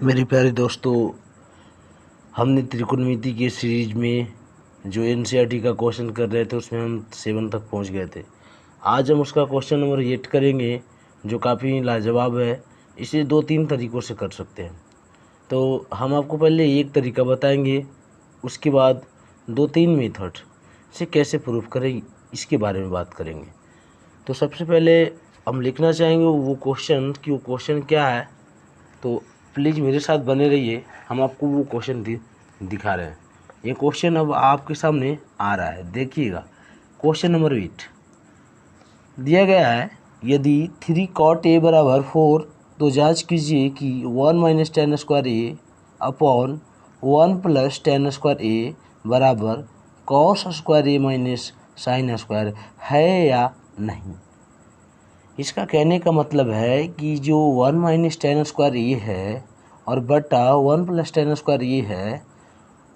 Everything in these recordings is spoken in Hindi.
मेरे प्यारे दोस्तों, हमने त्रिकोणमिति की सीरीज में जो एनसीईआरटी का क्वेश्चन कर रहे थे उसमें हम 7 तक पहुंच गए थे। आज हम उसका क्वेश्चन नंबर 8 करेंगे जो काफ़ी लाजवाब है। इसे 2-3 तरीक़ों से कर सकते हैं। तो हम आपको पहले एक तरीका बताएंगे, उसके बाद 2-3 मेथड से कैसे प्रूफ करें इसके बारे में बात करेंगे। तो सबसे पहले हम लिखना चाहेंगे वो क्वेश्चन कि वो क्वेश्चन क्या है। तो प्लीज़ मेरे साथ बने रहिए, हम आपको वो क्वेश्चन दिखा रहे हैं। ये क्वेश्चन अब आपके सामने आ रहा है, देखिएगा। क्वेश्चन नंबर 8 दिया गया है, यदि 3 cot a बराबर 4 तो जांच कीजिए कि 1 - tan square a upon 1 + tan square a बराबर cos square a minus sine square है या नहीं। इसका कहने का मतलब है कि जो 1 - tan स्क्वायर ए है और बटा 1 + tan स्क्वायर ए है,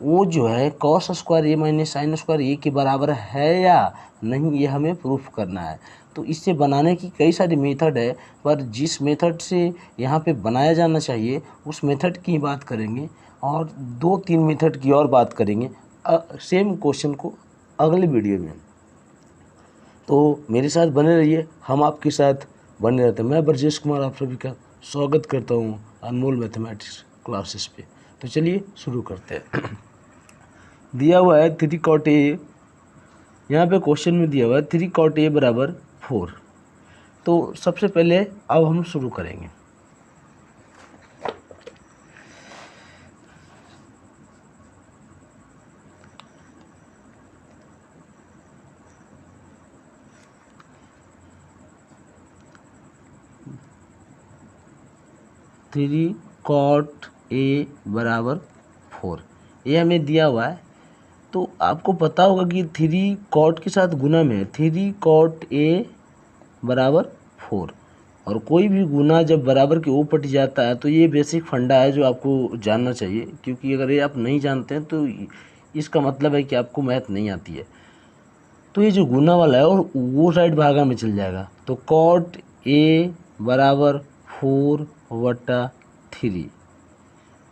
वो जो है cos स्क्वायर ए माइनस साइन स्क्वायर ए के बराबर है या नहीं, ये हमें प्रूफ करना है। तो इससे बनाने की कई सारी मेथड है, पर जिस मेथड से यहाँ पे बनाया जाना चाहिए उस मेथड की बात करेंगे और 2-3 मेथड की और बात करेंगे सेम क्वेश्चन को अगले वीडियो में। तो मेरे साथ बने रहिए, हम आपके साथ बने रहते हैं। मैं ब्रजेश कुमार आप सभी का स्वागत करता हूँ अनमोल मैथमेटिक्स क्लासेस पे। तो चलिए शुरू करते हैं। दिया हुआ है 3 cot a, यहाँ पे क्वेश्चन में दिया हुआ है 3 cot a बराबर 4। तो सबसे पहले अब हम शुरू करेंगे। थ्री cot a बराबर 4 ये हमें दिया हुआ है। तो आपको पता होगा कि 3 cot के साथ गुना में है, 3 cot a बराबर 4। और कोई भी गुना जब बराबर के ऊपर जाता है तो ये बेसिक फंडा है जो आपको जानना चाहिए, क्योंकि अगर ये आप नहीं जानते हैं तो इसका मतलब है कि आपको मैथ नहीं आती है। तो ये जो गुना वाला है और वो साइड भागा में चल जाएगा। तो cot a बराबर 4/3।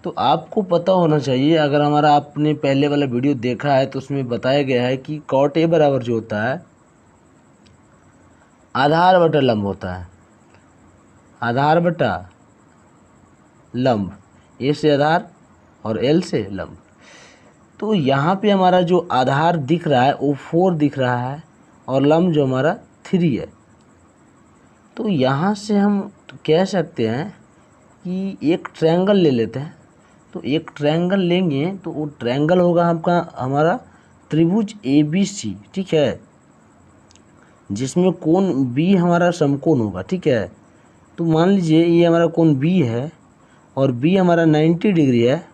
तो आपको पता होना चाहिए, अगर हमारा आपने पहले वाला वीडियो देखा है तो उसमें बताया गया है कि cot a बराबर जो होता है आधार बटा लंब होता है। आधार बटा लंब, ए से आधार और एल से लंब। तो यहाँ पे हमारा जो आधार दिख रहा है वो 4 दिख रहा है और लंब जो हमारा 3 है। तो यहाँ से हम कह सकते हैं कि एक ट्रायंगल ले लेते हैं। तो एक ट्रायंगल लेंगे तो वो ट्रायंगल होगा हमारा त्रिभुज ABC, ठीक है, जिसमें कोण B हमारा समकोण होगा, ठीक है। तो मान लीजिए ये हमारा कोण B है और B हमारा 90 डिग्री है।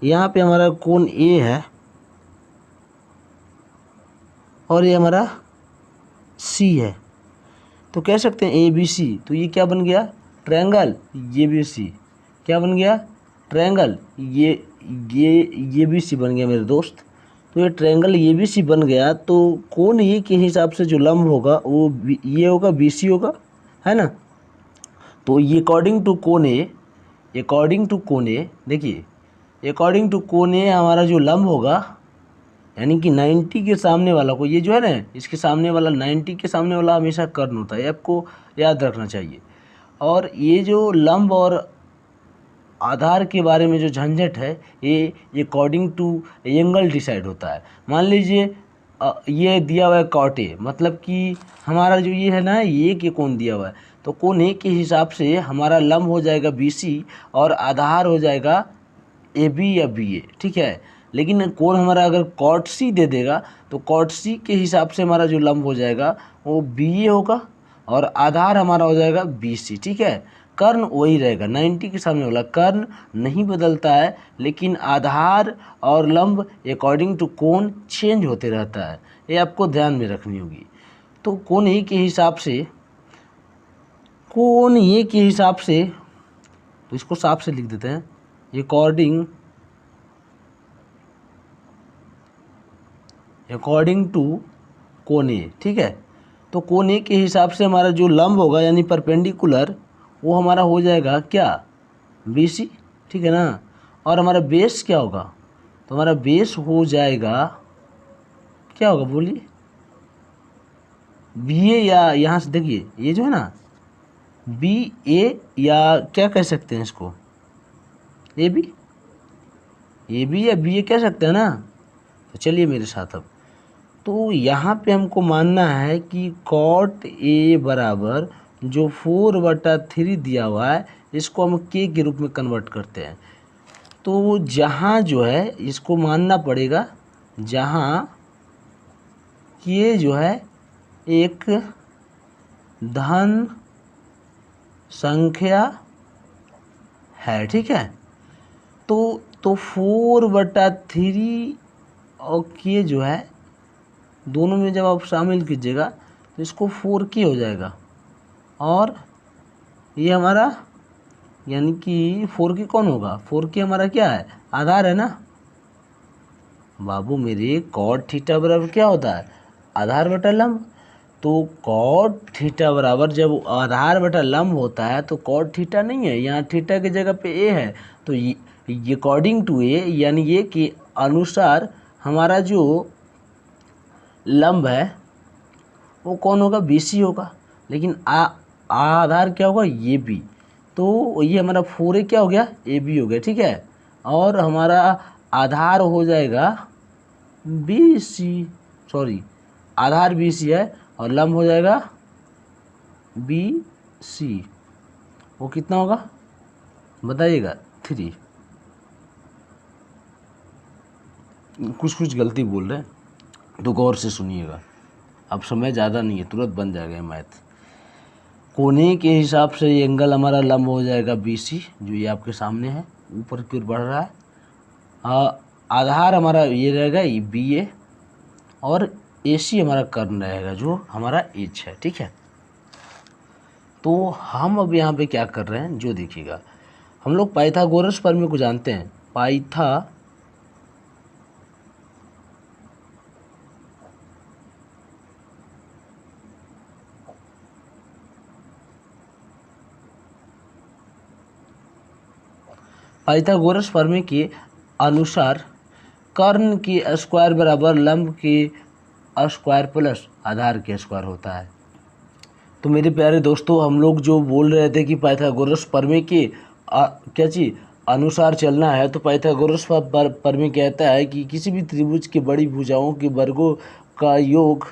यहाँ पे हमारा कोण A है और ये हमारा C है। तो कह सकते हैं ABC। तो ये क्या बन गया, ट्रायंगल ABC। क्या बन गया, ट्रायंगल ये ABC बन गया मेरे दोस्त। तो ये ट्रायंगल ABC बन गया। तो कोण ए के हिसाब से जो लंब होगा वो ये होगा, BC होगा, है ना। तो ये अकॉर्डिंग टू कोण ए, देखिए अकॉर्डिंग टू कोण ए हमारा जो लंब होगा, यानी कि 90 के सामने वाला को, ये जो है ना इसके सामने वाला 90 के सामने वाला हमेशा कर्ण होता है, आपको याद रखना चाहिए। और ये जो लंब और आधार के बारे में जो झंझट है ये अकॉर्डिंग टू एंगल डिसाइड होता है। मान लीजिए ये दिया हुआ है cot a, मतलब कि हमारा जो ये है ना ये के कोण दिया हुआ है, तो कोण ए के हिसाब से हमारा लंब हो जाएगा BC और आधार हो जाएगा AB या BA, ठीक है। लेकिन कोण हमारा अगर cot C दे देगा तो cot C के हिसाब से हमारा जो लंब हो जाएगा वो BA होगा और आधार हमारा हो जाएगा BC, ठीक है। कर्ण वही रहेगा, 90 के सामने वाला कर्ण नहीं बदलता है, लेकिन आधार और लंब अकॉर्डिंग टू कोण चेंज होते रहता है, ये आपको ध्यान में रखनी होगी। तो कोण ए के हिसाब से तो इसको साफ से लिख देते हैं, अकॉर्डिंग टू कोण ए, ठीक है। तो कोण ए के हिसाब से हमारा जो लंब होगा यानी परपेंडिकुलर, वो हमारा हो जाएगा क्या, BC। ठीक है ना। और हमारा बेस क्या होगा, तो हमारा बेस हो जाएगा, क्या होगा बोलिए, बी ए, या यहाँ से देखिए ये जो है ना बी ए, या क्या कह सकते हैं इसको, ए बी, ए बी या बी ए कह सकते हैं ना। तो चलिए मेरे साथ अब, तो यहाँ पे हमको मानना है कि कॉट ए बराबर जो 4/3 दिया हुआ है इसको हम के के रूप में कन्वर्ट करते हैं। तो जहाँ जो है इसको मानना पड़ेगा, जहाँ के जो है एक धन संख्या है, ठीक है। तो 4/3 और के जो है दोनों में जब आप शामिल कीजिएगा तो इसको 4k हो जाएगा, और ये हमारा यानी कि 4k कौन होगा, 4k हमारा क्या है, आधार है ना बाबू मेरे। कॉट थीटा बराबर क्या होता है, आधार बटा लंब। तो कॉट थीटा बराबर जब आधार बटा लंब होता है तो कॉट थीटा नहीं है, यहाँ थीटा की जगह पे ए है। तो ये अकॉर्डिंग टू ए, यानी ये कि अनुसार हमारा जो लंब है वो कौन होगा, BC होगा। लेकिन आधार क्या होगा, ये बी। तो ये हमारा 4a क्या हो गया, AB हो गया, ठीक है। और हमारा आधार हो जाएगा BC, सॉरी आधार BC है और लंब हो जाएगा BC। वो कितना होगा बताइएगा, 3। कुछ गलती बोल रहे हैं तो गौर से सुनिएगा, अब समय ज़्यादा नहीं है, तुरंत बन जाएगा मैथ। कोने के हिसाब से ये एंगल हमारा लंब हो जाएगा BC, जो ये आपके सामने है, ऊपर की ओर बढ़ रहा है। आधार हमारा ये रहेगा BA, और AC हमारा कर्ण रहेगा जो हमारा H है, ठीक है। तो हम अब यहाँ पे क्या कर रहे हैं जो देखिएगा, हम लोग पाइथागोरस प्रमेय को जानते हैं। पाइथागोरस प्रमेय के अनुसार कर्ण की स्क्वायर बराबर लंब की स्क्वायर प्लस आधार के स्क्वायर होता है। तो मेरे प्यारे दोस्तों, हम लोग जो बोल रहे थे कि पाइथागोरस प्रमेय के क्या चीज़ अनुसार चलना है, तो पाइथागोरस प्रमेय कहता है कि किसी भी त्रिभुज की बड़ी भुजाओं के वर्गों का योग,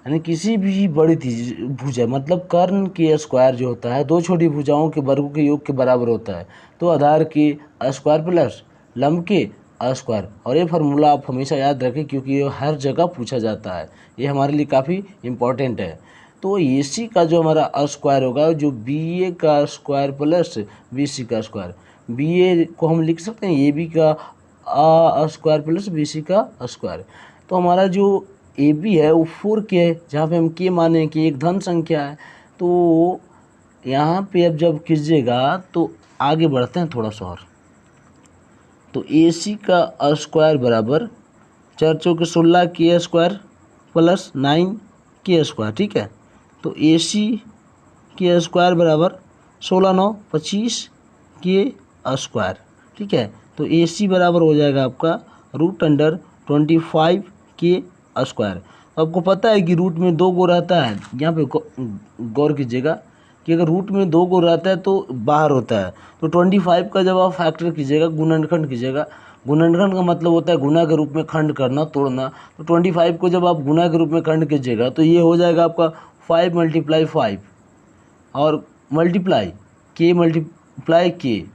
यानी किसी भी बड़ी भुजा मतलब कर्ण के स्क्वायर जो होता है दो छोटी भुजाओं के वर्गों के योग के बराबर होता है। तो आधार के स्क्वायर प्लस लंब के स्क्वायर। और ये फार्मूला आप हमेशा याद रखें क्योंकि ये हर जगह पूछा जाता है, ये हमारे लिए काफ़ी इम्पोर्टेंट है। तो AC का जो हमारा स्क्वायर होगा जो BA का स्क्वायर प्लस BC का स्क्वायर। BA को हम लिख सकते हैं AB का स्क्वायर प्लस BC का स्क्वायर। तो हमारा जो AB है वो 4k है, जहाँ पे हम k माने कि एक धन संख्या है। तो यहाँ पे अब जब कीजिएगा तो आगे बढ़ते हैं थोड़ा सा और। तो AC का स्क्वायर बराबर 4 चौके 16 k square plus 9 k square, ठीक है। तो AC के स्क्वायर बराबर 16 9 25 k स्क्वायर, ठीक है। तो AC बराबर हो जाएगा आपका √25 k स्क्वायर। तो आपको पता है कि रूट में 2 गो रहता है, यहाँ पे गौर कीजिएगा कि अगर रूट में 2 गो रहता है तो बाहर होता है। तो 25 का जब आप फैक्टर कीजिएगा, गुणनखंड कीजिएगा, गुणनखंड का मतलब होता है गुना के रूप में खंड करना, तोड़ना। तो 25 को जब आप गुना के रूप में खंड कीजिएगा तो ये हो जाएगा आपका 5 × 5 और मल्टीप्लाई k,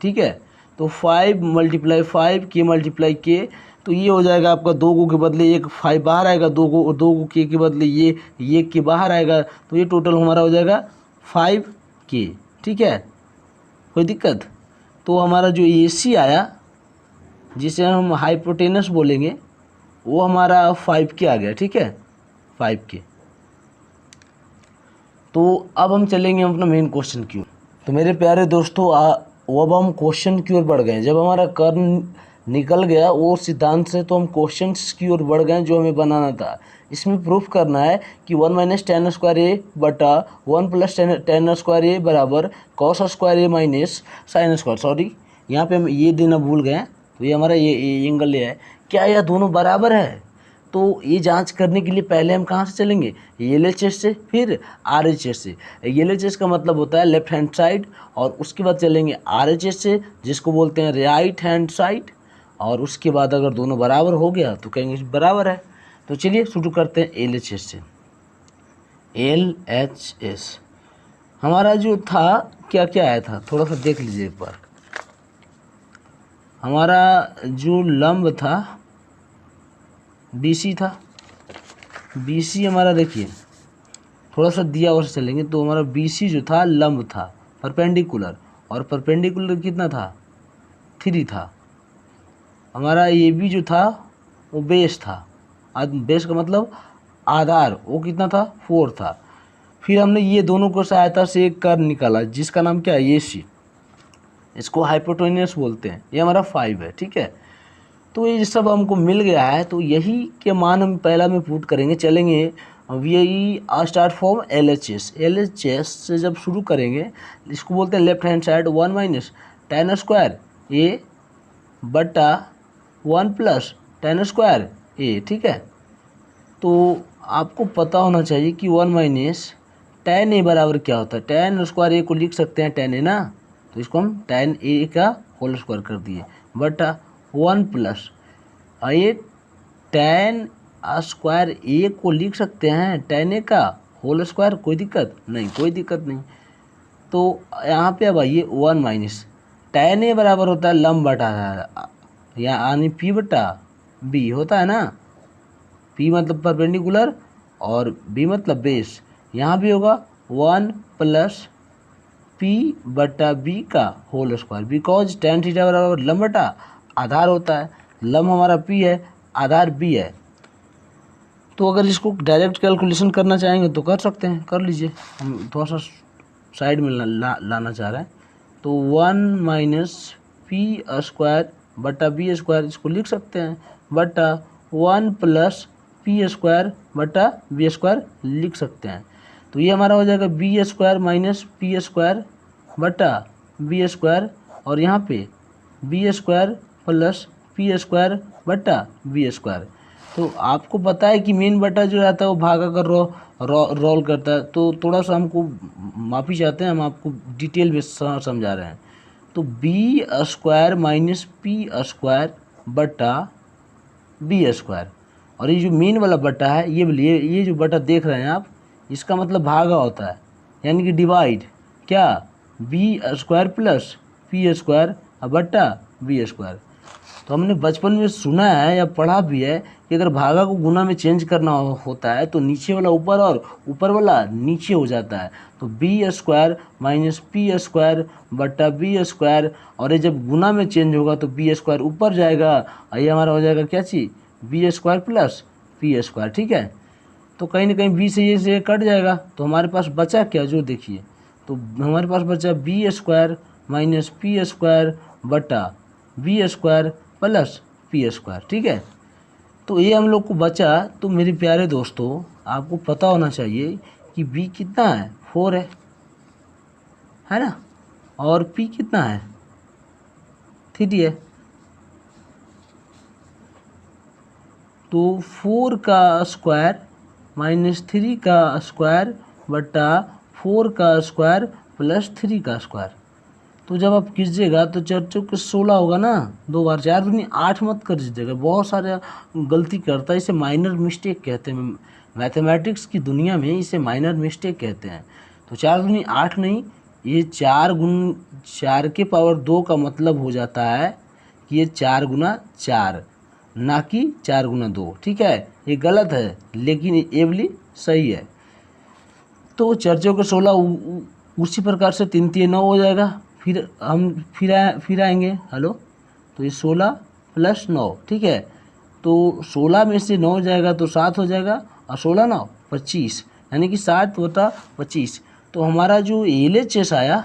ठीक है। तो 5 × 5 k × k, तो ये हो जाएगा आपका 2 गो के बदले एक 5 बाहर आएगा, 2 गो k के बदले ये k बाहर आएगा। तो ये टोटल हमारा हो जाएगा 5k, ठीक है। कोई दिक्कत? तो हमारा जो AC आया जिसे हम हाइपोटेनस बोलेंगे वो हमारा 5k आ गया, ठीक है, 5k। तो अब हम चलेंगे अपना मेन क्वेश्चन की ओर। तो मेरे प्यारे दोस्तों, अब हम क्वेश्चन की ओर बढ़ गए। जब हमारा कर्ण निकल गया वो सिद्धांत से, तो हम क्वेश्चंस की ओर बढ़ गए जो हमें बनाना था। इसमें प्रूफ करना है कि 1 - tan स्क्वायर ए बटा 1 + tan स्क्वायर ए बराबर cos स्क्वायर ए माइनस साइन स्क्वायर, सॉरी यहाँ पे हम ये देना भूल गए, तो ये हमारा ये एंगल ये है। क्या यह दोनों बराबर है? तो ये जांच करने के लिए पहले हम कहाँ से चलेंगे? एलएचएस से, फिर आरएचएस से। एलएचएस का मतलब होता है लेफ्ट हैंड साइड, और उसके बाद चलेंगे आरएचएस से, जिसको बोलते हैं राइट हैंड साइड। और उसके बाद अगर दोनों बराबर हो गया तो कहेंगे बराबर है। तो चलिए शुरू करते हैं एलएचएस से। एलएचएस हमारा जो था क्या क्या आया था, थोड़ा सा देख लीजिए एक बार। हमारा जो लंब था BC था। BC हमारा देखिए थोड़ा सा दिया और चलेंगे तो हमारा BC जो था लंब था, परपेंडिकुलर, और परपेंडिकुलर कितना था? 3 था। हमारा AB जो था वो बेस था, बेस का मतलब आधार, वो कितना था? 4 था। फिर हमने ये दोनों को सहायता से एक कर्व निकाला जिसका नाम क्या है? AC। इसको हाइपोटेन्यूस बोलते हैं। ये हमारा 5 है, ठीक है। तो ये सब हमको मिल गया है, तो यही के मान हम पहला में पुट करेंगे, चलेंगे। यही स्टार्ट फ्रॉम LHS। LHS से जब शुरू करेंगे, इसको बोलते हैं left hand side 1 minus tan square A बटा 1 प्लस tan स्क्वायर A, ठीक है। तो आपको पता होना चाहिए कि 1 माइनस tan A बराबर क्या होता है? tan स्क्वायर A को लिख सकते हैं tan A ना, तो इसको हम tan A का होल स्क्वायर कर दिए बटा 1 प्लस ये tan स्क्वायर A को लिख सकते हैं tan A का होल स्क्वायर। कोई दिक्कत नहीं, कोई दिक्कत नहीं। तो यहाँ पे अब आइए 1 माइनस tan A बराबर होता है लंब बटा यानी P बटा B होता है ना। P मतलब परपेंडिकुलर और B मतलब बेस। यहाँ भी होगा 1 प्लस P बटा B का whole square, because tan theta बराबर लंब बटा आधार होता है। लंब हमारा P है, आधार B है। तो अगर इसको डायरेक्ट कैलकुलेशन करना चाहेंगे तो कर सकते हैं, कर लीजिए। हम थोड़ा सा साइड में लाना चाह रहे हैं। तो 1 माइनस P स्क्वायर बटा B स्क्वायर, इसको लिख सकते हैं बटा 1 प्लस P स्क्वायर बटा B स्क्वायर लिख सकते हैं। तो ये हमारा हो जाएगा B square minus P square बटा B स्क्वायर, और यहाँ पे B square plus P square बटा B स्क्वायर। तो आपको पता है कि मेन बटा जो रहता है वो भागा कर रोल करता है। तो थोड़ा सा हमको माफ़ी चाहते हैं, हम आपको डिटेल में समझा रहे हैं। तो B square minus P square बटा B स्क्वायर, और ये जो मेन वाला बटा है, ये जो बटा देख रहे हैं आप, इसका मतलब भागा होता है, यानी कि डिवाइड। क्या? B square plus P square बटा B स्क्वायर। तो हमने बचपन में सुना है या पढ़ा भी है कि अगर भागा को गुना में चेंज करना होता है तो नीचे वाला ऊपर और ऊपर वाला नीचे हो जाता है। तो B square minus P square बटा B स्क्वायर, और ये जब गुना में चेंज होगा तो B स्क्वायर ऊपर जाएगा, और ये हमारा हो जाएगा क्या चीज़? B square plus P square, ठीक है। तो कहीं ना कहीं B से ये कट जाएगा, तो हमारे पास बचा क्या? जो देखिए, तो हमारे पास बचा B square minus P square बटा B square plus P square, ठीक है। तो ये हम लोग को बचा। तो मेरे प्यारे दोस्तों, आपको पता होना चाहिए कि B कितना है? 4 है ना, और P कितना है? 3 है। तो 4 का स्क्वायर माइनस 3 का स्क्वायर बटा 4 का स्क्वायर प्लस 3 का स्क्वायर। तो जब आप कीजिएगा तो 4 चौके 16 होगा ना, 2 बार 4 दूनी 8 मत कर दीजिएगा, बहुत सारे गलती करता है। इसे माइनर मिस्टेक कहते हैं, मैथमेटिक्स की दुनिया में इसे माइनर मिस्टेक कहते हैं। तो 4 दूनी 8 नहीं, ये 4 के पावर 2 का मतलब हो जाता है कि ये 4 गुना 4, ना कि 4 गुना 2, ठीक है। ये गलत है लेकिन ये वाली सही है। तो 4 चौके 16, उसी प्रकार से 3 3 9 हो जाएगा। फिर हम फिर आएंगे, हेलो, तो ये 16 प्लस 9, ठीक है। तो 16 में से 9 जाएगा तो 7 हो जाएगा, और 16 9 25, यानी कि 7 बटा 25। तो हमारा जो LHS आया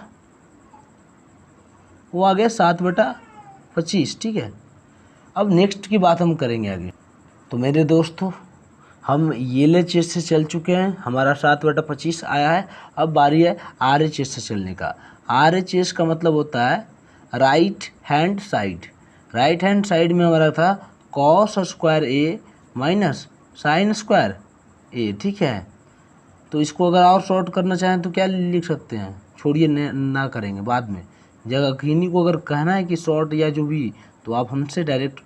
वो आ गया 7 बटा 25, ठीक है। अब नेक्स्ट की बात हम करेंगे आगे। तो मेरे दोस्तों, हम LHS से चल चुके हैं, हमारा 7 बटा 25 आया है। अब बारी है RHS से चलने का। RHS का मतलब होता है राइट हैंड साइड में हमारा था कॉस स्क्वायर ए माइनस साइन स्क्वायर ए, ठीक है। तो इसको अगर और शॉर्ट करना चाहें तो क्या लिख सकते हैं, छोड़िए ना करेंगे बाद में, जगह किन्हीं को अगर कहना है कि शॉर्ट या जो भी, तो आप हमसे डायरेक्ट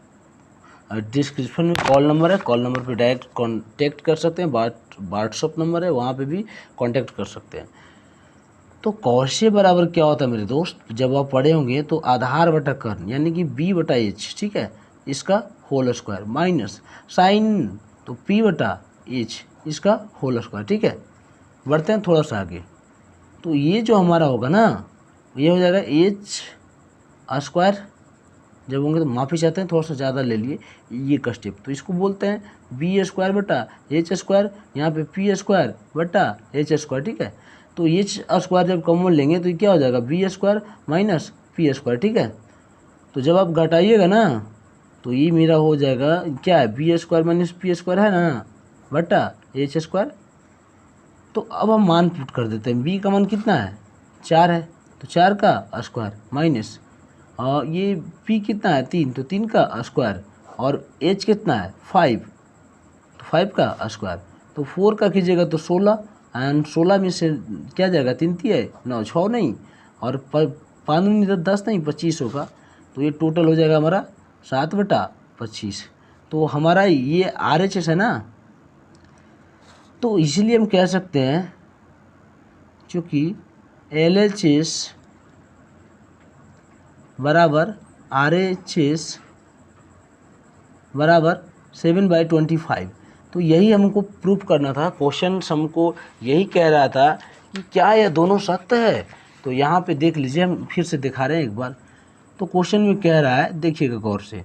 डिस्क्रिप्शन में कॉल नंबर है, कॉल नंबर पे डायरेक्ट कांटेक्ट कर सकते हैं, व्हाट्सअप नंबर है, वहाँ पे भी कांटेक्ट कर सकते हैं। तो कौशे बराबर क्या होता है मेरे दोस्त, जब आप पढ़े होंगे तो आधार बटा कर्ण यानी कि b बटा एच, ठीक है, इसका होल स्क्वायर माइनस साइन तो p बटा एच इसका होल स्क्वायर, ठीक है। बढ़ते हैं थोड़ा सा आगे, तो ये जो हमारा होगा ना ये हो जाएगा एच स्क्वायर, जब होंगे तो माफ़ी चाहते हैं थोड़ा सा ज़्यादा ले लिए ये का स्टेप, तो इसको बोलते हैं बी स्क्वायर बटा एच स्क्वायर, यहाँ पे पी स्क्वायर बटा एच स्क्वायर, ठीक है। तो एच स्क्वायर जब कॉमन लेंगे तो ये क्या हो जाएगा B square minus P square, ठीक है। तो जब आप घटाइएगा ना तो ये मेरा हो जाएगा क्या है B square minus P square है ना बटा एच स्क्वायर। तो अब हम मान पुट कर देते हैं, बी का मान कितना है 4 है, तो 4 का स्क्वायर माइनस और ये p कितना है 3, तो 3 का स्क्वायर और h कितना है 5, तो 5 का स्क्वायर, तो 4 का कीजिएगा तो 16 एंड 16 में से क्या जाएगा 3 है 9 6 नहीं और 5 नहीं 10 नहीं 25 होगा, तो ये टोटल हो जाएगा हमारा 7 बटा 25। तो हमारा ये RHS है ना, तो इसीलिए हम कह सकते हैं क्योंकि LHS बराबर RHS बराबर 7/25। तो यही हमको प्रूफ करना था, क्वेश्चन हमको यही कह रहा था कि क्या यह दोनों सत्य है। तो यहाँ पे देख लीजिए, हम फिर से दिखा रहे हैं एक बार। तो क्वेश्चन में कह रहा है, देखिएगा गौर से,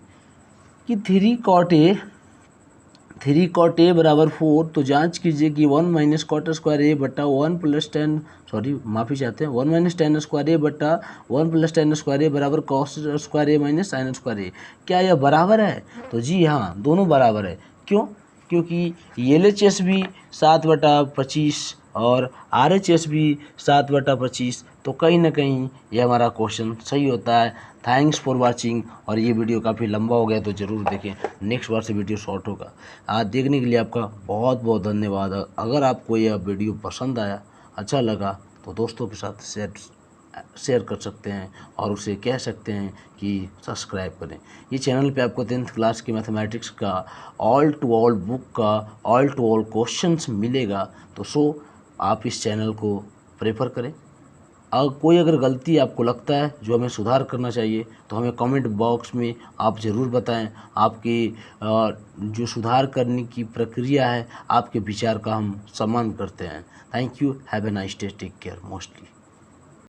कि 3 कॉट ए बराबर 4, तो जांच कीजिए कि 1 माइनस कॉट स्क्वायर ए बटा 1 प्लस 10 माफ़ी चाहते हैं 1 माइनस टेन स्क्वायर ए बटा 1 प्लस 10 स्क्वायर ए बराबर कॉस स्क्वायर ए माइनस साइन स्क्वायर ए, क्या यह बराबर है। तो जी हाँ, दोनों बराबर है। क्यों? क्योंकि LHS भी 7/25 और RHS भी 7/25, तो कहीं ना कहीं ये हमारा क्वेश्चन सही होता है। Thanks for watching. और ये वीडियो काफ़ी लंबा हो गया तो ज़रूर देखें, नेक्स्ट बार से वीडियो शॉर्ट होगा। आज देखने के लिए आपका बहुत बहुत धन्यवाद। अगर आपको यह वीडियो पसंद आया, अच्छा लगा, तो दोस्तों के साथ शेयर कर सकते हैं और उसे कह सकते हैं कि सब्सक्राइब करें। ये चैनल पे आपको 10th क्लास की मैथमेटिक्स का ऑल टू ऑल बुक का ऑल टू ऑल क्वेश्चंस मिलेगा, तो आप इस चैनल को प्रेफर करें। कोई अगर गलती आपको लगता है जो हमें सुधार करना चाहिए, तो हमें कमेंट बॉक्स में आप ज़रूर बताएं। आपकी जो सुधार करने की प्रक्रिया है, आपके विचार का हम सम्मान करते हैं। Thank you, have a nice day, take care mostly.